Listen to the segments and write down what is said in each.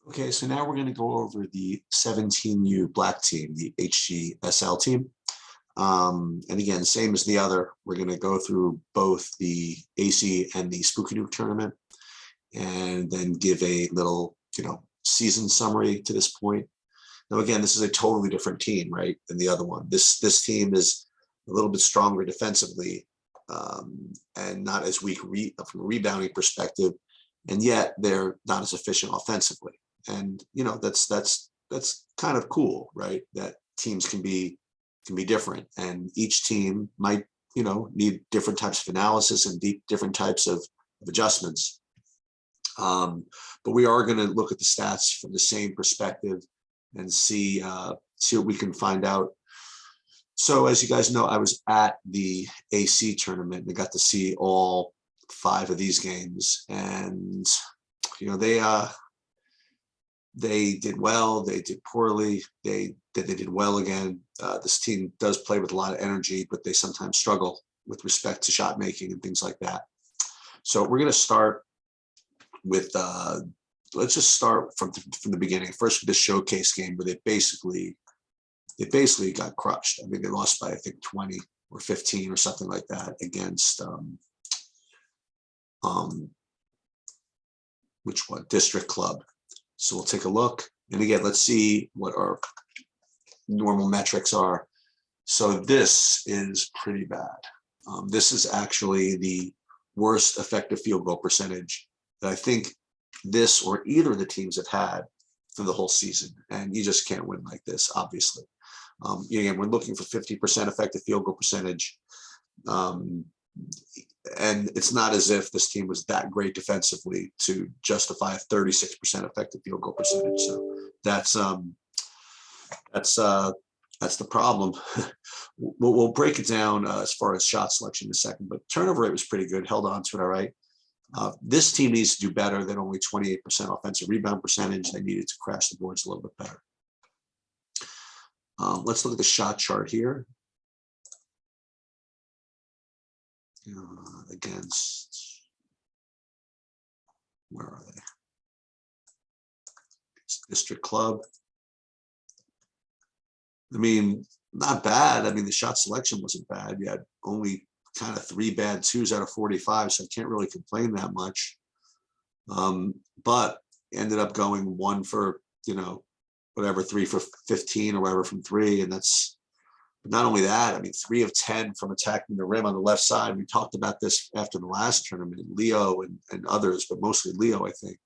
Okay, so now we're going to go over the 17U black team, the HGSL team. And again, same as the other, we're going to go through both the AC and the Spooky Nuke tournament and then give a little, season summary to this point. Now, again, this is a totally different team, right, than the other one. This team is a little bit stronger defensively and not as weak from a rebounding perspective, and yet they're not as efficient offensively. And that's kind of cool, right? That teams can be different, and each team might need different types of analysis and different types of adjustments. But we are going to look at the stats from the same perspective and see what we can find out. So as you guys know, I was at the AC tournament and I got to see all 5 of these games, and they did well, they did poorly, they did well again. This team does play with a lot of energy, but they sometimes struggle with respect to shot making and things like that. So we're going to start with let's just start from the beginning. First, with the showcase game where they basically got crushed. I mean, they lost by I think 20 or 15 or something like that against which one? District Club. So we'll take a look, and again, let's see what our normal metrics are. So this is pretty bad. This is actually the worst effective field goal percentage that I think this or either of the teams have had for the whole season. And you just can't win like this, obviously. Again, we're looking for 50% effective field goal percentage. And it's not as if this team was that great defensively to justify a 36% effective field goal percentage. So that's the problem. We'll break it down as far as shot selection in a second, but turnover rate was pretty good, held on to it all right. This team needs to do better than only 28% offensive rebound percentage. They needed to crash the boards a little bit better. Let's look at the shot chart here. Against, where are they? District Club. I mean, not bad. I mean, the shot selection wasn't bad. You had only kind of 3 bad 2s out of 45, so I can't really complain that much. But ended up going 1 for, 3 for 15 or whatever from 3, and that's not only that. I mean, 3 of 10 from attacking the rim on the left side. We talked about this after the last tournament, Leo and others, but mostly Leo, I think.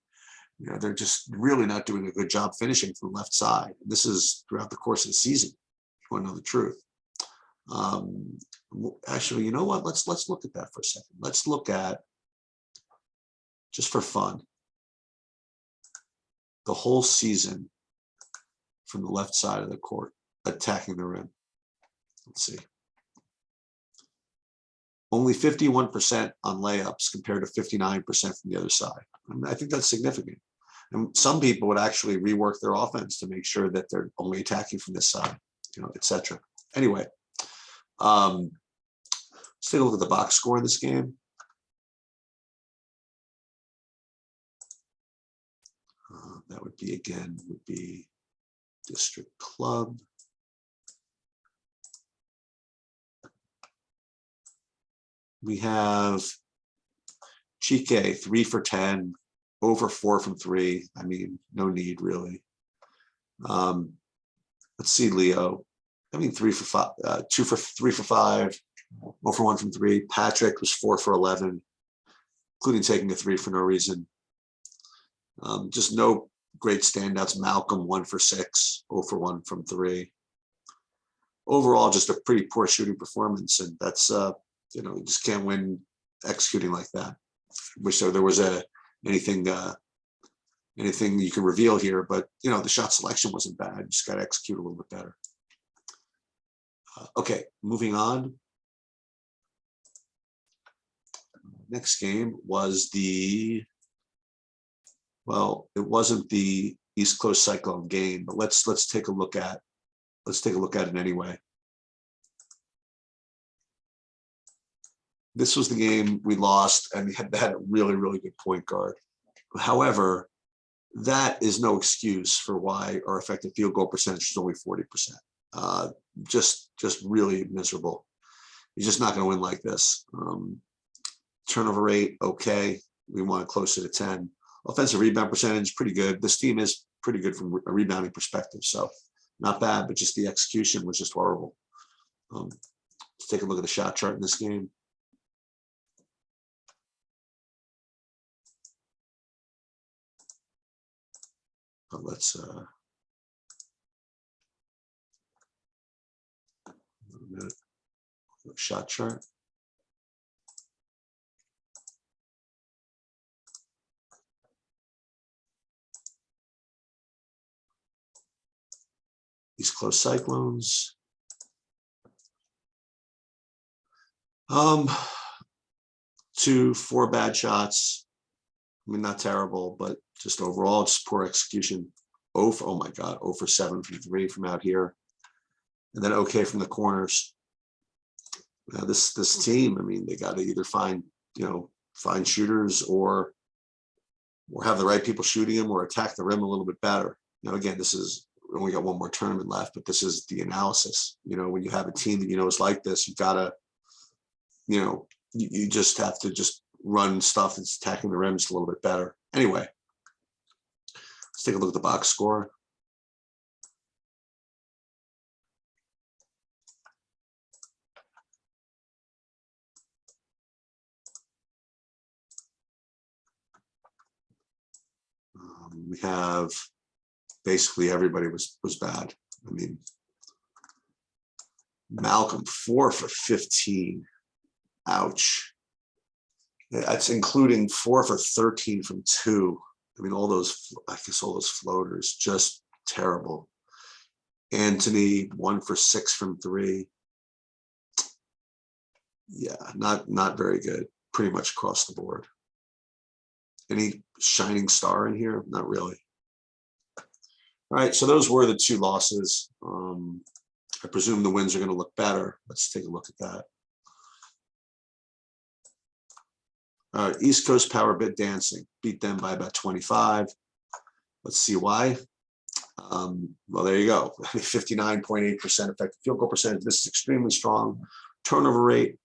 They're just really not doing a good job finishing from the left side. This is throughout the course of the season, if you want to know the truth. Actually, you know what? Let's look at that for a second. Let's look at, just for fun, the whole season from the left side of the court, attacking the rim. Let's see. Only 51% on layups compared to 59% from the other side. I think that's significant. And some people would actually rework their offense to make sure that they're only attacking from this side, etc. Anyway, let's take a look at the box score in this game. That would be District Club. We have Chike 3 for 10, over 4 from 3. I mean, no need really. Let's see Leo. I mean, 3 for 5, 3 for 5, 0 for 1 from 3. Patrick was 4 for 11, including taking a 3 for no reason. Just no great standouts. Malcolm 1 for 6, 0 for 1 from 3. Overall, just a pretty poor shooting performance, and that's you just can't win executing like that. Wish there was anything you can reveal here, but the shot selection wasn't bad. You just got to execute a little bit better. Okay, moving on. Next game was it wasn't the East Coast Cyclone game, but let's take a look at it anyway. This was the game we lost, and we had a really, really good point guard. However, that is no excuse for why our effective field goal percentage is only 40%. Just really miserable. You're just not going to win like this. Turnover rate, okay. We want it closer to 10. Offensive rebound percentage, pretty good. This team is pretty good from a rebounding perspective. So not bad, but just the execution was just horrible. Let's take a look at the shot chart in this game. Let's shot chart. These close cyclones. 2, 4 bad shots. I mean, not terrible, but just overall, just poor execution. Oh my God, 0 for 7 from 3 from out here. And then okay from the corners. Now this team, I mean, they got to either find shooters or have the right people shooting them or attack the rim a little bit better. Now, again, we only got one more tournament left, but this is the analysis. When you have a team that is like this, you've got to, you just have to just run stuff that's attacking the rim just a little bit better. Anyway, let's take a look at the box score. We have basically everybody was bad. I mean, Malcolm 4 for 15. Ouch. That's including 4 for 13 from 2. I mean, all those floaters, just terrible. Anthony 1 for 6 from 3. Yeah, not very good. Pretty much across the board. Any shining star in here? Not really. All right, so those were the 2 losses. I presume the wins are going to look better. Let's take a look at that. East Coast Power Bit Dancing beat them by about 25. Let's see why. Well, there you go. 59.8% effective field goal percentage. This is extremely strong. Turnover rate,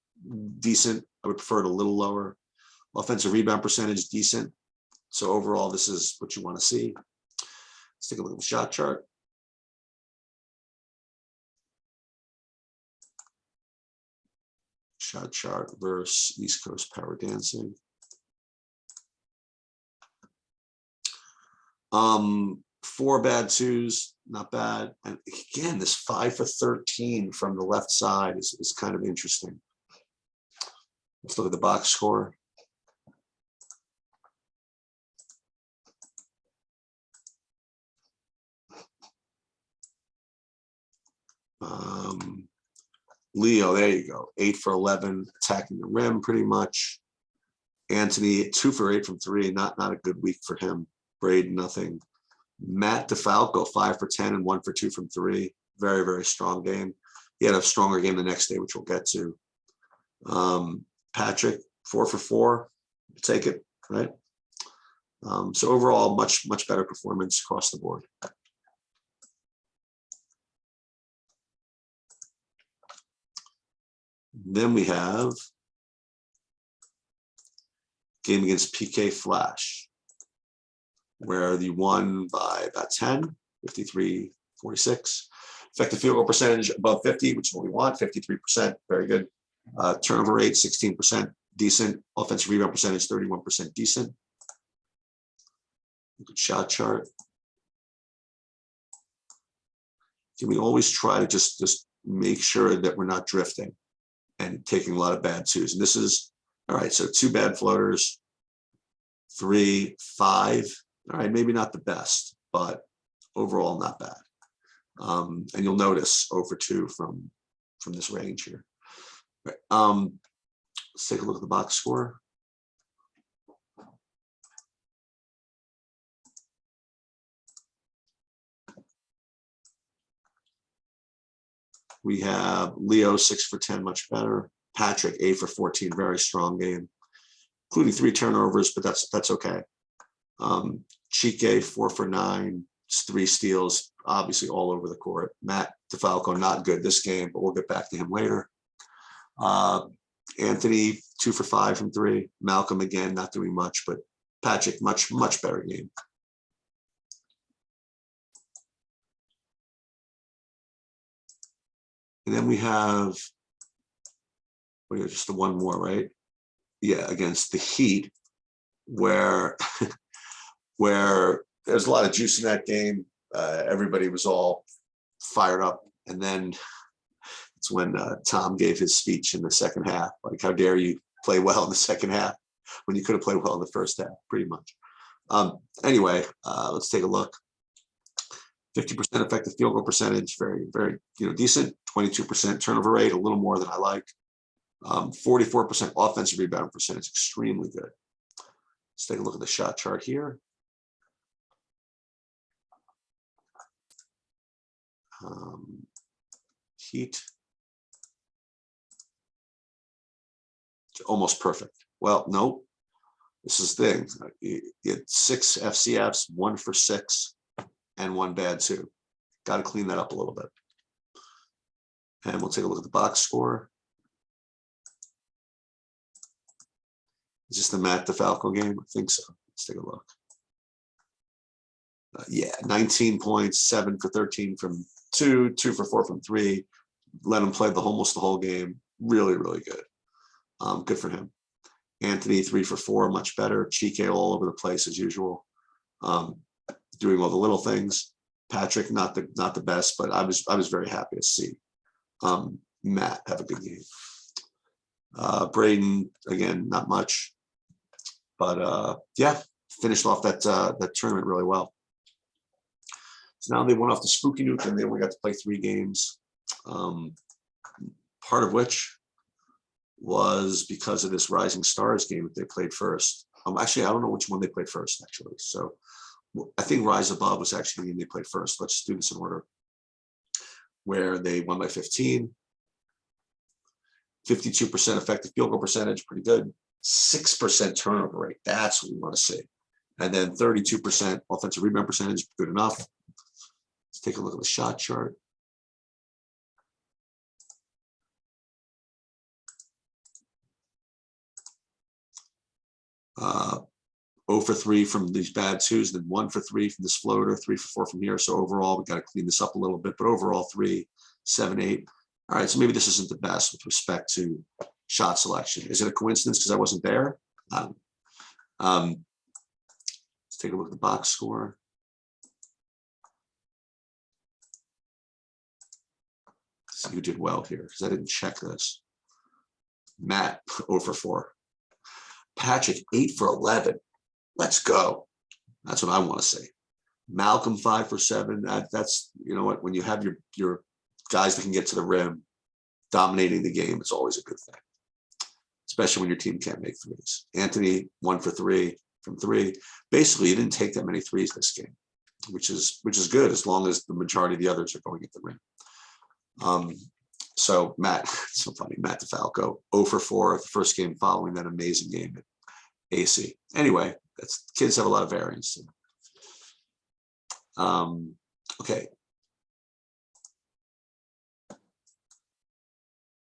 decent. I would prefer it a little lower. Offensive rebound percentage, decent. So overall, this is what you want to see. Let's take a look at the shot chart. Shot chart versus East Coast Power Dancing. 4 bad 2s, not bad. And again, this 5 for 13 from the left side is kind of interesting. Let's look at the box score. Leo, there you go. 8 for 11, attacking the rim pretty much. Anthony, 2 for 8 from 3, not a good week for him. Braden, nothing. Matt DeFalco, 5 for 10 and 1 for 2 from 3. Very, very strong game. He had a stronger game the next day, which we'll get to. Patrick, 4 for 4. Take it, right? So overall, much better performance across the board. Then we have game against PK Flash, where they won by about 10, 53-46. Effective field goal percentage above 50, which is what we want, 53%, very good. Turnover rate, 16%, decent. Offensive rebound percentage, 31%, decent. Good shot chart. Can we always try to just make sure that we're not drifting and taking a lot of bad 2s? And this is, all right, so 2 bad floaters, 3, 5. All right, maybe not the best, but overall not bad. And you'll notice 0 for 2 from this range here. Right. Let's take a look at the box score. We have Leo 6 for 10, much better. Patrick 8 for 14, very strong game, including 3 turnovers, but that's okay. Chike 4 for 9, 3 steals, obviously all over the court. Matt DeFalco not good this game, but we'll get back to him later. Anthony 2 for 5 from 3. Malcolm again not doing much, but Patrick much better game. And then we have just the one more, right? Yeah, against the Heat, where where there's a lot of juice in that game. Everybody was all fired up, and then it's when Tom gave his speech in the second half. Like, how dare you play well in the second half when you could have played well in the first half, pretty much. Anyway, let's take a look. 50% effective field goal percentage, very decent. 22% turnover rate, a little more than I like. 44% offensive rebound percentage, extremely good. Let's take a look at the shot chart here. Heat. Almost perfect. Well, no, this is the thing. You get 6 FCFs, 1 for 6, and 1 bad 2. Got to clean that up a little bit. And we'll take a look at the box score. Is this the Matt DeFalco game? I think so. Let's take a look. Yeah, 19 points, 7 for 13 from 2, 2 for 4 from 3. Let him play almost the whole game. Really good. Good for him. Anthony 3 for 4, much better. Chike all over the place as usual. Doing all the little things. Patrick not the best, but I was very happy to see Matt have a good game. Braden again, not much, but yeah, finished off that tournament really well. So now they went off to Spooky Nuke and they only got to play 3 games. Part of which was because of this Rising Stars game that they played first. Actually, I don't know which one they played first, actually. So I think Rise Above was actually the game they played first. Let's do this in order. Where they won by 15. 52% effective field goal percentage, pretty good. 6% turnover rate, that's what we want to see. And then 32% offensive rebound percentage, good enough. Let's take a look at the shot chart. Uh, 0 for 3 from these bad 2s, then 1 for 3 from this floater, 3 for 4 from here. So overall, we got to clean this up a little bit, but overall 3, 7, 8. All right, so maybe this isn't the best with respect to shot selection. Is it a coincidence because I wasn't there? Let's take a look at the box score. See who did well here because I didn't check this. Matt 0 for 4. Patrick 8 for 11. Let's go. That's what I want to see. Malcolm 5 for 7. That's, you know what, when you have your guys that can get to the rim dominating the game, it's always a good thing, especially when your team can't make threes. Anthony 1 for 3 from 3. Basically, you didn't take that many threes this game, which is good as long as the majority of the others are going at the rim. So Matt, it's so funny, Matt DeFalco 0 for 4, the first game following that amazing game at AC. Anyway, kids have a lot of variance. Okay.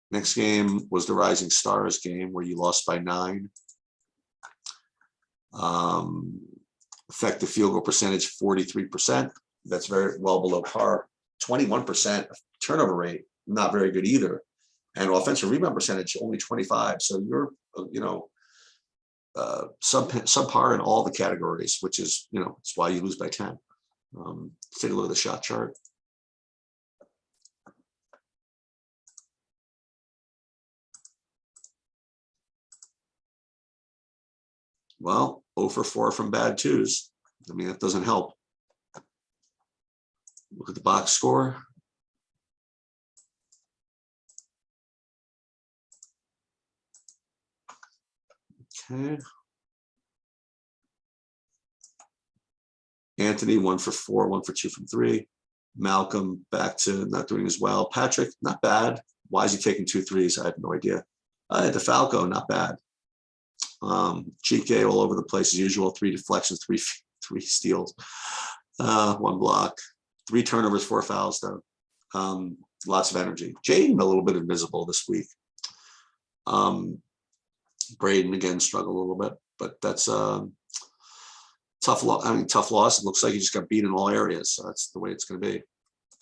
Next game was the Rising Stars game where you lost by 9. Effective field goal percentage 43%. That's very well below par. 21% turnover rate, not very good either. And offensive rebound percentage only 25. So you're, subpar in all the categories, which is, it's why you lose by 10. Let's take a look at the shot chart. Well, 0 for 4 from bad 2s. I mean, that doesn't help. Look at the box score. Okay. Anthony 1 for 4, 1 for 2 from 3. Malcolm back to not doing as well. Patrick, not bad. Why is he taking 2 threes? I have no idea. DeFalco, not bad. Chike all over the place as usual. 3 deflections, 3 steals, 1 block, 3 turnovers, 4 fouls though. Lots of energy. Jaden a little bit invisible this week. Braden again struggled a little bit, but that's tough loss. I mean, tough loss. It looks like he just got beat in all areas, so that's the way it's going to be.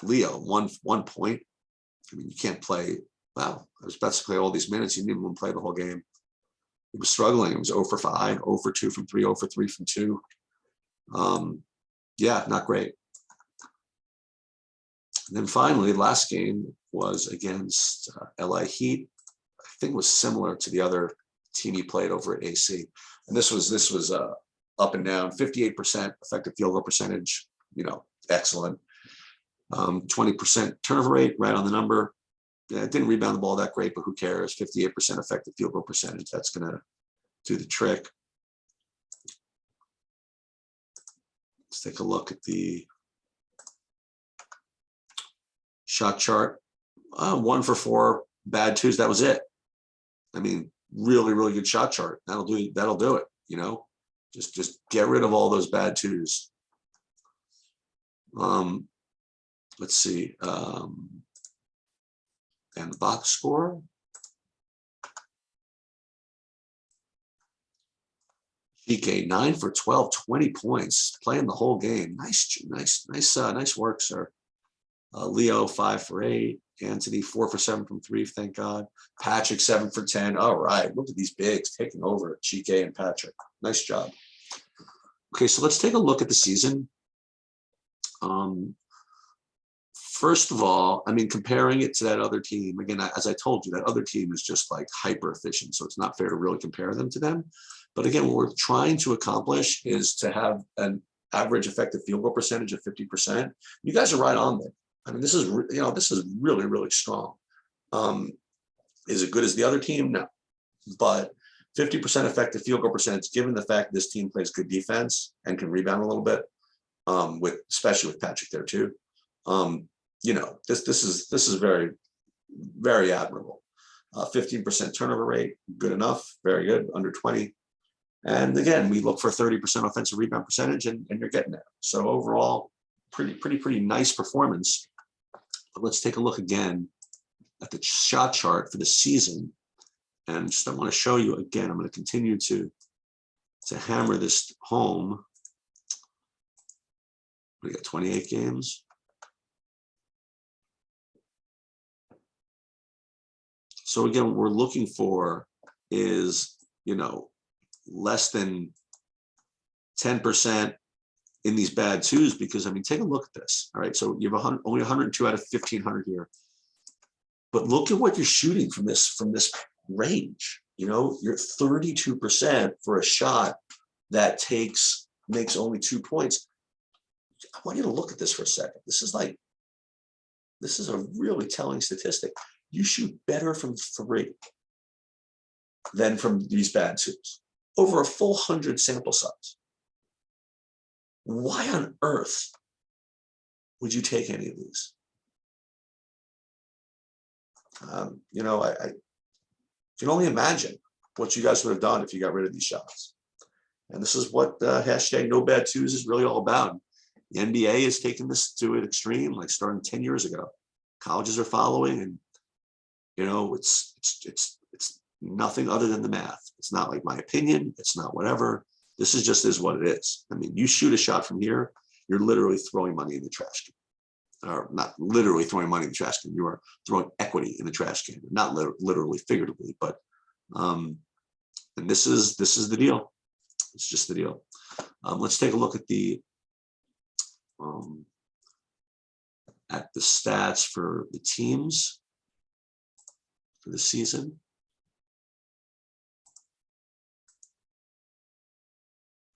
Leo, one point. I mean, you can't play. Wow, I was about to play all these minutes. He didn't even play the whole game. He was struggling. He was 0 for 5, 0 for 2 from 3, 0 for 3 from 2. Yeah, not great. And then finally, last game was against LA Heat. I think it was similar to the other team he played over at AC. And this was up and down, 58% effective field goal percentage, excellent. 20% turnover rate, right on the number. Yeah, it didn't rebound the ball that great, but who cares? 58% effective field goal percentage. That's going to do the trick. Let's take a look at the shot chart. 1 for 4 bad twos. That was it. I mean, really, really good shot chart. That'll do it. Just get rid of all those bad twos. Let's see. And the box score. GK 9 for 12, 20 points, playing the whole game. Nice work, sir. Leo 5 for 8. Anthony 4 for 7 from 3. Thank God. Patrick 7 for 10. All right, look at these bigs taking over. GK and Patrick. Nice job. Okay, so let's take a look at the season. First of all, I mean, comparing it to that other team, again, as I told you, that other team is just like hyper efficient. So it's not fair to really compare them to them. But again, what we're trying to accomplish is to have an average effective field goal percentage of 50%. You guys are right on there. I mean, this is really, really strong. Is it good as the other team? No. But 50% effective field goal percentage, given the fact this team plays good defense and can rebound a little bit, especially with Patrick there too. This is very, very admirable. 15% turnover rate, good enough, very good, under 20. And again, we look for 30% offensive rebound percentage, and you're getting there. So overall, pretty nice performance. But let's take a look again at the shot chart for the season. And just I want to show you again, I'm going to continue to hammer this home. We got 28 games. So again, what we're looking for is, less than 10% in these bad twos, because I mean, take a look at this. All right, so you have only 102 out of 1,500 here, but look at what you're shooting from this range. You're 32% for a shot that makes only 2 points. I want you to look at this for a second. This is a really telling statistic. You shoot better from 3 than from these bad twos over a full 100 sample size. Why on earth would you take any of these? I can only imagine what you guys would have done if you got rid of these shots. And this is what hashtag no bad twos is really all about. The NBA has taken this to an extreme, like starting 10 years ago. Colleges are following, and it's nothing other than the math. It's not like my opinion. It's not whatever. This is what it is. I mean, you shoot a shot from here, you're literally throwing money in the trash can. Or not literally throwing money in the trash can. You are throwing equity in the trash can. Not literally, figuratively, but and this is the deal. It's just the deal. Let's take a look at the stats for the teams for the season.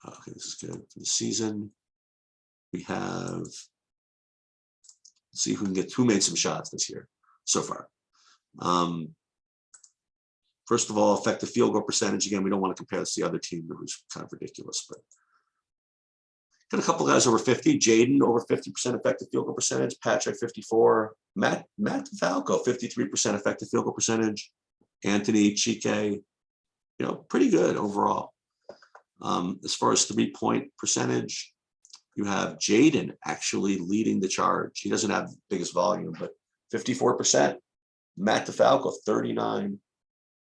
Okay, this is good. For the season, we have, let's see who made some shots this year so far. First of all, effective field goal percentage. Again, we don't want to compare this to the other team. That was kind of ridiculous, but got a couple guys over 50. Jaden over 50% effective field goal percentage. Patrick 54. Matt Falco 53% effective field goal percentage. Anthony Chike, pretty good overall. As far as 3-point percentage, You have Jaden actually leading the charge. He doesn't have the biggest volume, but 54%. Matt DeFalco, 39.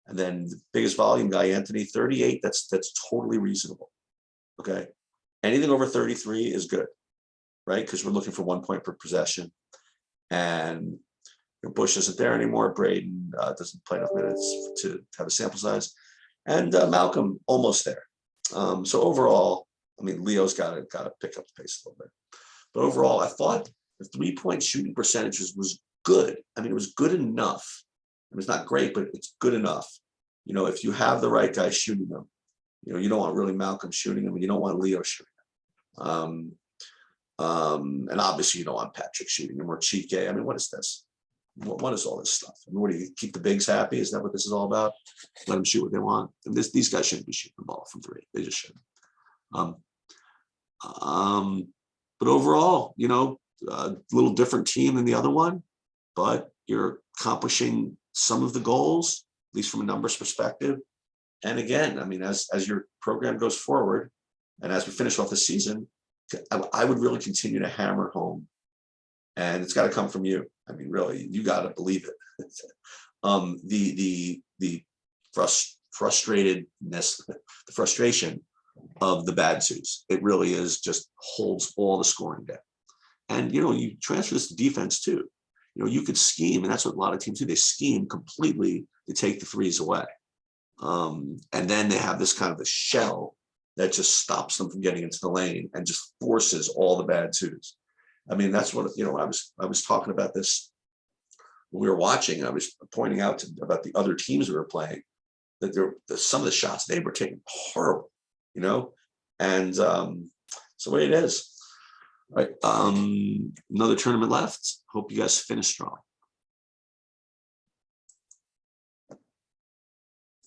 And then the biggest volume guy, Anthony, 38. That's totally reasonable. Okay. Anything over 33 is good, right? Because we're looking for 1 point per possession. And Bush isn't there anymore. Braden doesn't play enough minutes to have a sample size. And Malcolm almost there. So overall, I mean, Leo's got to pick up the pace a little bit. But overall, I thought the 3-point shooting percentages was good. I mean, it was good enough. I mean, it's not great, but it's good enough. If you have the right guy shooting them, you don't want really Malcolm shooting them, and you don't want Leo shooting them. And obviously, you don't want Patrick shooting them or Chike. I mean, what is this? What is all this stuff? I mean, what do you keep the bigs happy? Is that what this is all about? Let them shoot what they want. And these guys shouldn't be shooting the ball from 3. They just shouldn't. But overall, a little different team than the other one, but you're accomplishing some of the goals, at least from a numbers perspective. And again, I mean, as your program goes forward, and as we finish off the season, I would really continue to hammer home. And it's got to come from you. I mean, really, you got to believe it. The frustratedness, the frustration of the bad twos. It really is just holds all the scoring down. And, you transfer this to defense too. You could scheme, and that's what a lot of teams do. They scheme completely to take the threes away. And then they have this kind of a shell that just stops them from getting into the lane and just forces all the bad twos. I mean, that's what, I was talking about this when we were watching. I was pointing out about the other teams we were playing, that some of the shots they were taking horrible, and so what it is. Right. Another tournament left. Hope you guys finish strong.